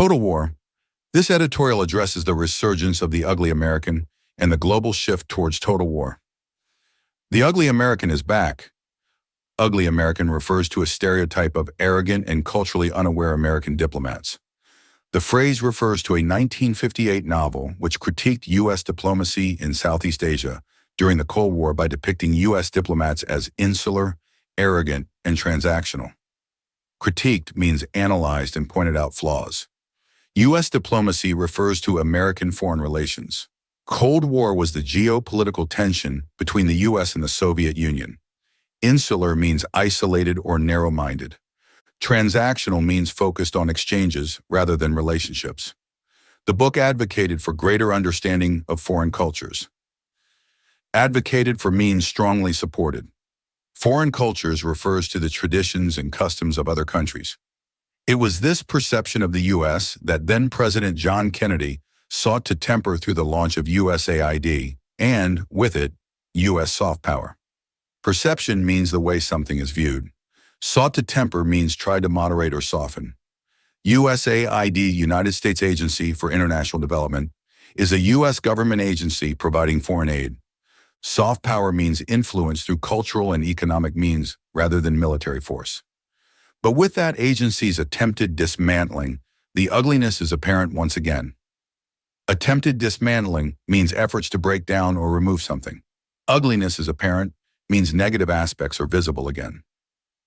Total War. This editorial addresses the resurgence of the ugly American and the global shift towards total war. The ugly American is back. Ugly American refers to a stereotype of arrogant and culturally unaware American diplomats. The phrase refers to a 1958 novel which critiqued U.S. diplomacy in Southeast Asia during the Cold War by depicting U.S. diplomats as insular, arrogant, and transactional. Critiqued means analyzed and pointed out flaws. U.S. diplomacy refers to American foreign relations. Cold War was the geopolitical tension between the U.S. and the Soviet Union. Insular means isolated or narrow-minded. Transactional means focused on exchanges rather than relationships. The book advocated for greater understanding of foreign cultures. Advocated for means strongly supported. Foreign cultures refers to the traditions and customs of other countries. It was this perception of the U.S. that then-President John Kennedy sought to temper through the launch of USAID and, with it, U.S. soft power. Perception means the way something is viewed. Sought to temper means tried to moderate or soften. USAID, United States Agency for International Development, is a U.S. government agency providing foreign aid. Soft power means influence through cultural and economic means rather than military force. But with that agency's attempted dismantling, the ugliness is apparent once again. Attempted dismantling means efforts to break down or remove something. Ugliness is apparent means negative aspects are visible again.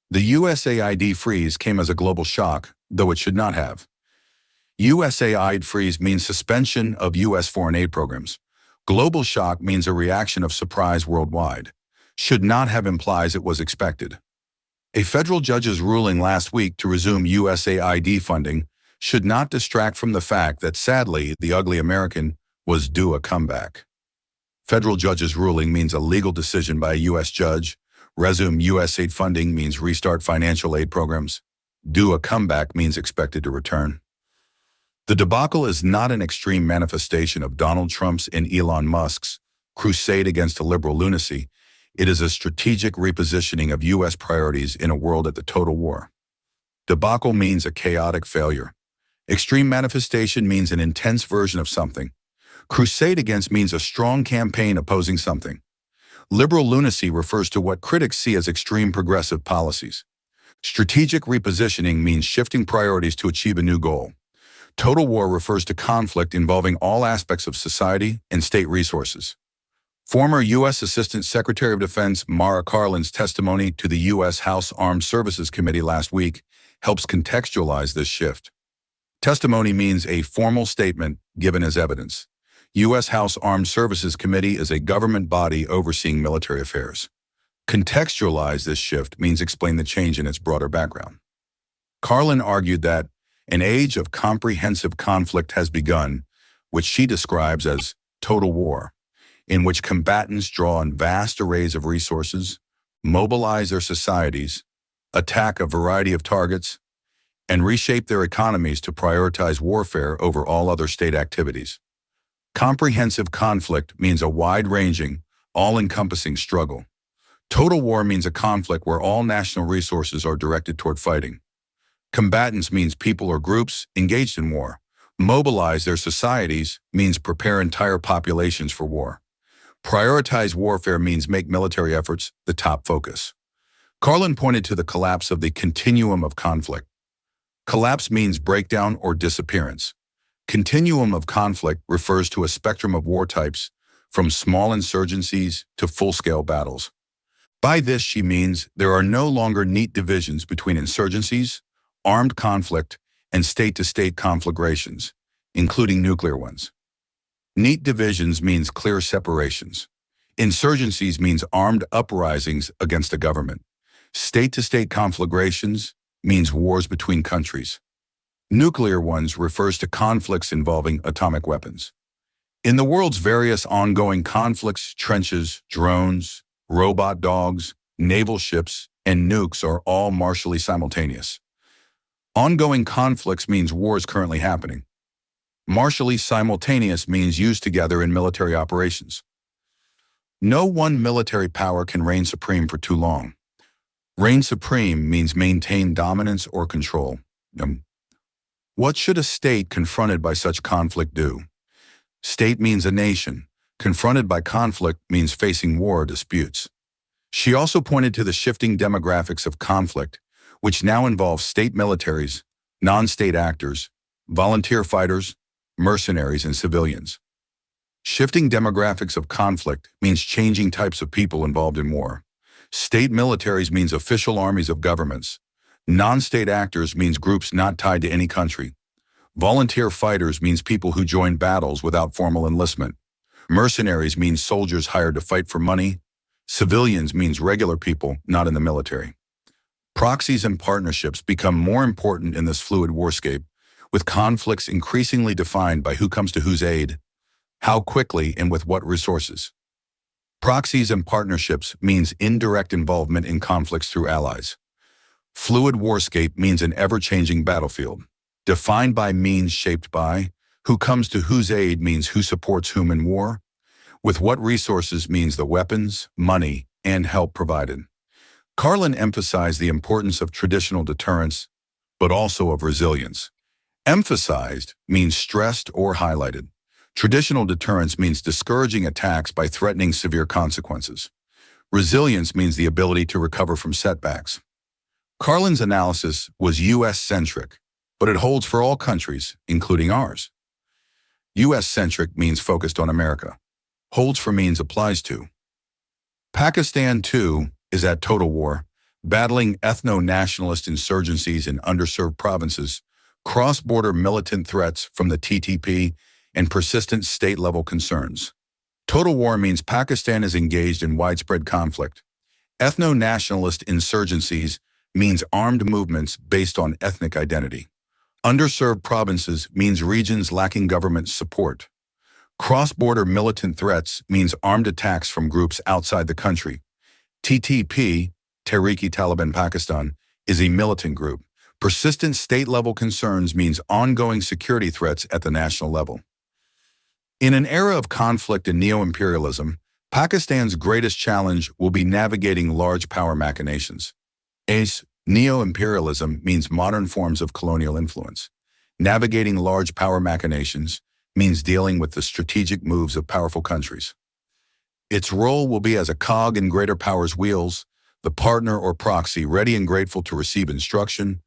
The USAID freeze came as a global shock, though it should not have. USAID freeze means suspension of U.S. foreign aid programs. Global shock means a reaction of surprise worldwide. Should not have implies it was expected. A federal judge's ruling last week to resume USAID funding should not distract from the fact that, sadly, the ugly American was due a comeback. Federal judge's ruling means a legal decision by a U.S. judge. Resume USAID funding means restart financial aid programs. Due a comeback means expected to return. The debacle is not an extreme manifestation of Donald Trump's and Elon Musk's crusade against liberal lunacy. It is a strategic repositioning of U.S. priorities in a world at the total war. Debacle means a chaotic failure. Extreme manifestation means an intense version of something. Crusade against means a strong campaign opposing something. Liberal lunacy refers to what critics see as extreme progressive policies. Strategic repositioning means shifting priorities to achieve a new goal. Total war refers to conflict involving all aspects of society and state resources. Former U.S. Assistant Secretary of Defense Mara Karlan's testimony to the U.S. House Armed Services Committee last week helps contextualize this shift. Testimony means a formal statement given as evidence. U.S. House Armed Services Committee is a government body overseeing military affairs. Contextualize this shift means explain the change in its broader background. Karlan argued that an age of comprehensive conflict has begun, which she describes as total war, in which combatants draw on vast arrays of resources, mobilize their societies, attack a variety of targets, and reshape their economies to prioritize warfare over all other state activities. Comprehensive conflict means a wide-ranging, all-encompassing struggle. Total war means a conflict where all national resources are directed toward fighting. Combatants means people or groups engaged in war. Mobilize their societies means prepare entire populations for war. Prioritize warfare means make military efforts the top focus. Karlan pointed to the collapse of the continuum of conflict. Collapse means breakdown or disappearance. Continuum of conflict refers to a spectrum of war types, from small insurgencies to full-scale battles. By this, she means there are no longer neat divisions between insurgencies, armed conflict, and state-to-state conflagrations, including nuclear ones. Neat divisions means clear separations. Insurgencies means armed uprisings against a government. State-to-state conflagrations means wars between countries. Nuclear ones refers to conflicts involving atomic weapons. In the world's various ongoing conflicts, trenches, drones, robot dogs, naval ships, and nukes are all martially simultaneous. Ongoing conflicts means wars currently happening. Martially simultaneous means used together in military operations. No one military power can reign supreme for too long. Reign supreme means maintain dominance or control. What should a state confronted by such conflict do? State means a nation. Confronted by conflict means facing war or disputes. She also pointed to the shifting demographics of conflict, which now involves state militaries, non-state actors, volunteer fighters, mercenaries, and civilians. Shifting demographics of conflict means changing types of people involved in war. State militaries means official armies of governments. Non-state actors means groups not tied to any country. Volunteer fighters means people who join battles without formal enlistment. Mercenaries means soldiers hired to fight for money. Civilians means regular people not in the military. Proxies and partnerships become more important in this fluid warscape, with conflicts increasingly defined by who comes to whose aid, how quickly, and with what resources. Proxies and partnerships means indirect involvement in conflicts through allies. Fluid warscape means an ever-changing battlefield, defined by means shaped by, who comes to whose aid means who supports whom in war, with what resources means the weapons, money, and help provided. Carlin emphasized the importance of traditional deterrence, but also of resilience. Emphasized means stressed or highlighted. Traditional deterrence means discouraging attacks by threatening severe consequences. Resilience means the ability to recover from setbacks. Carlin's analysis was U.S.-centric, but it holds for all countries, including ours. U.S.-centric means focused on America. Holds for means applies to. Pakistan, too, is at total war, battling ethno-nationalist insurgencies in underserved provinces, cross-border militant threats from the TTP, and persistent state-level concerns. Total war means Pakistan is engaged in widespread conflict. Ethno-nationalist insurgencies means armed movements based on ethnic identity. Underserved provinces means regions lacking government support. Cross-border militant threats means armed attacks from groups outside the country. TTP, Tehreek-e-Taliban Pakistan, is a militant group. Persistent state-level concerns means ongoing security threats at the national level. In an era of conflict and neo-imperialism, Pakistan's greatest challenge will be navigating large power machinations. Neo-imperialism means modern forms of colonial influence. Navigating large power machinations means dealing with the strategic moves of powerful countries. Its role will be as a cog in greater power's wheels, the partner or proxy ready and grateful to receive instruction,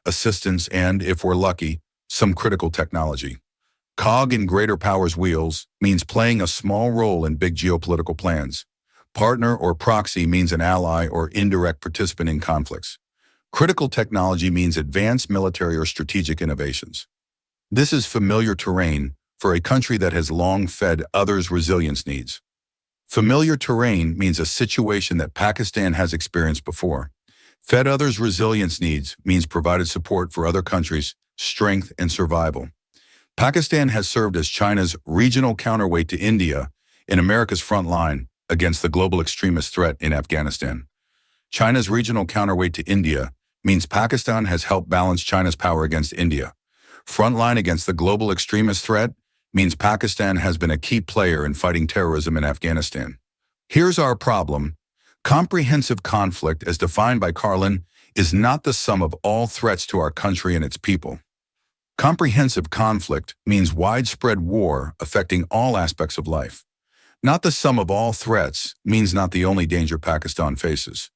assistance, and, if we're lucky, some critical technology. Cog in greater power's wheels means playing a small role in big geopolitical plans. Partner or proxy means an ally or indirect participant in conflicts. Critical technology means advanced military or strategic innovations. This is familiar terrain for a country that has long fed others' resilience needs. Familiar terrain means a situation that Pakistan has experienced before. Fed others' resilience needs means provided support for other countries' strength and survival. Pakistan has served as China's regional counterweight to India in America's front line against the global extremist threat in Afghanistan. China's regional counterweight to India means Pakistan has helped balance China's power against India. Frontline against the global extremist threat means Pakistan has been a key player in fighting terrorism in Afghanistan. Here's our problem. Comprehensive conflict, as defined by Carlin, is not the sum of all threats to our country and its people. Comprehensive conflict means widespread war affecting all aspects of life. Not the sum of all threats means not the only danger Pakistan faces.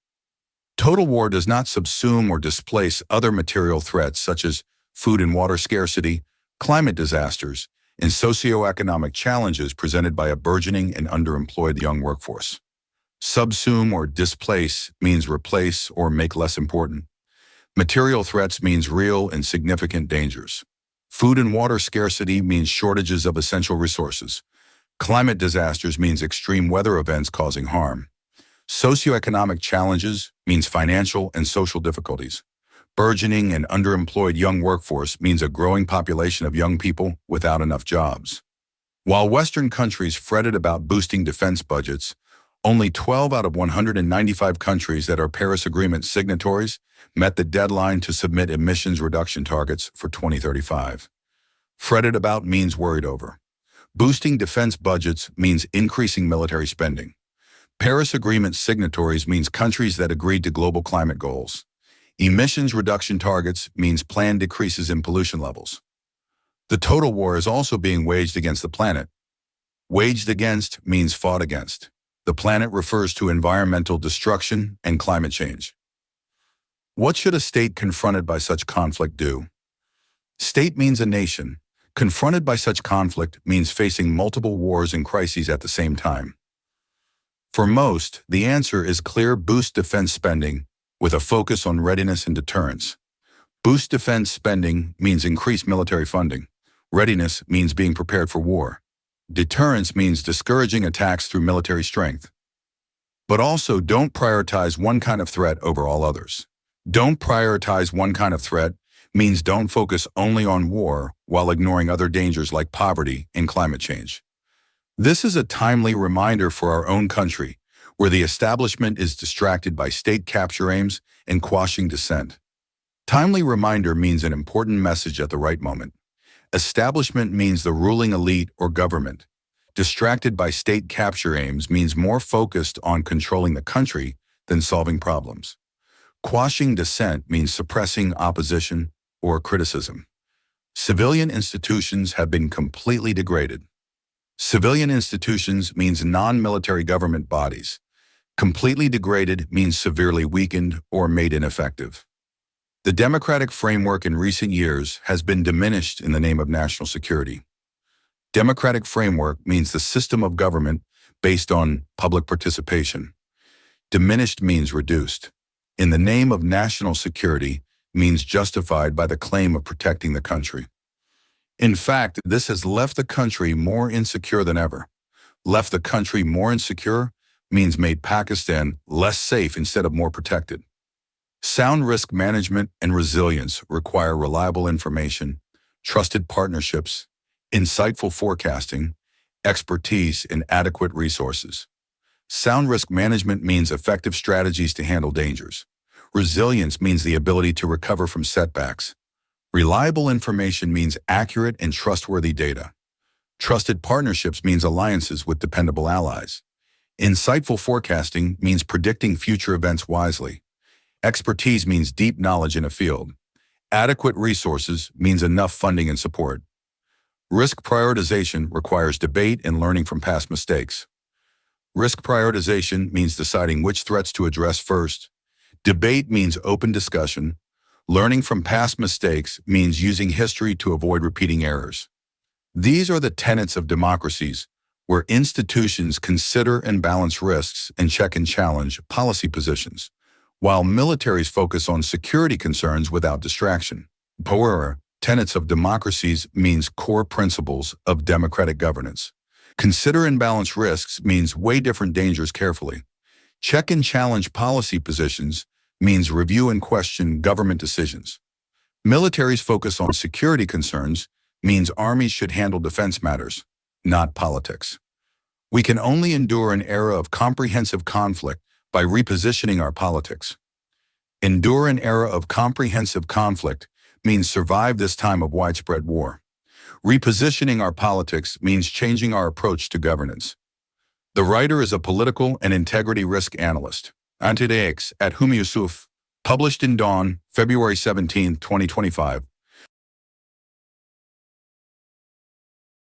Total war does not subsume or displace other material threats such as food and water scarcity, climate disasters, and socioeconomic challenges presented by a burgeoning and underemployed young workforce. Subsume or displace means replace or make less important. Material threats means real and significant dangers. Food and water scarcity means shortages of essential resources. Climate disasters means extreme weather events causing harm. Socioeconomic challenges means financial and social difficulties. Burgeoning and underemployed young workforce means a growing population of young people without enough jobs. While Western countries fretted about boosting defense budgets, Only 12 out of 195 countries that are Paris Agreement signatories met the deadline to submit emissions reduction targets for 2035. Fretted about means worried over. Boosting defense budgets means increasing military spending. Paris Agreement signatories means countries that agreed to global climate goals. Emissions reduction targets means planned decreases in pollution levels. The total war is also being waged against the planet. Waged against means fought against. The planet refers to environmental destruction and climate change. What should a state confronted by such conflict do? State means a nation. Confronted by such conflict means facing multiple wars and crises at the same time. For most, the answer is clear: boost defense spending with a focus on readiness and deterrence. Boost defense spending means increase military funding. Readiness means being prepared for war. Deterrence means discouraging attacks through military strength. But also, don't prioritize one kind of threat over all others. Don't prioritize one kind of threat means don't focus only on war while ignoring other dangers like poverty and climate change. This is a timely reminder for our own country, where the establishment is distracted by state capture aims and quashing dissent. Timely reminder means an important message at the right moment. Establishment means the ruling elite or government. Distracted by state capture aims means more focused on controlling the country than solving problems. Quashing dissent means suppressing opposition or criticism. Civilian institutions have been completely degraded. Civilian institutions means non-military government bodies. Completely degraded means severely weakened or made ineffective. The democratic framework in recent years has been diminished in the name of national security. Democratic framework means the system of government based on public participation. Diminished means reduced. In the name of national security means justified by the claim of protecting the country. In fact, this has left the country more insecure than ever. Left the country more insecure means made Pakistan less safe instead of more protected. Sound risk management and resilience require reliable information, trusted partnerships, insightful forecasting, expertise, and adequate resources. Sound risk management means effective strategies to handle dangers. Resilience means the ability to recover from setbacks. Reliable information means accurate and trustworthy data. Trusted partnerships means alliances with dependable allies. Insightful forecasting means predicting future events wisely. Expertise means deep knowledge in a field. Adequate resources means enough funding and support. Risk prioritization requires debate and learning from past mistakes. Risk prioritization means deciding which threats to address first. Debate means open discussion. Learning from past mistakes means using history to avoid repeating errors. These are the tenets of democracies, where institutions consider and balance risks and check and challenge policy positions, while militaries focus on security concerns without distraction. However, tenets of democracies means core principles of democratic governance. Consider and balance risks means weigh different dangers carefully. Check and challenge policy positions means review and question government decisions. Militaries focus on security concerns means armies should handle defense matters, not politics. We can only endure an era of comprehensive conflict by repositioning our politics. Endure an era of comprehensive conflict means survive this time of widespread war. Repositioning our politics means changing our approach to governance. The writer is a political and integrity risk analyst. Antidx at Humi Yusuf, published in Dawn, February 17, 2025.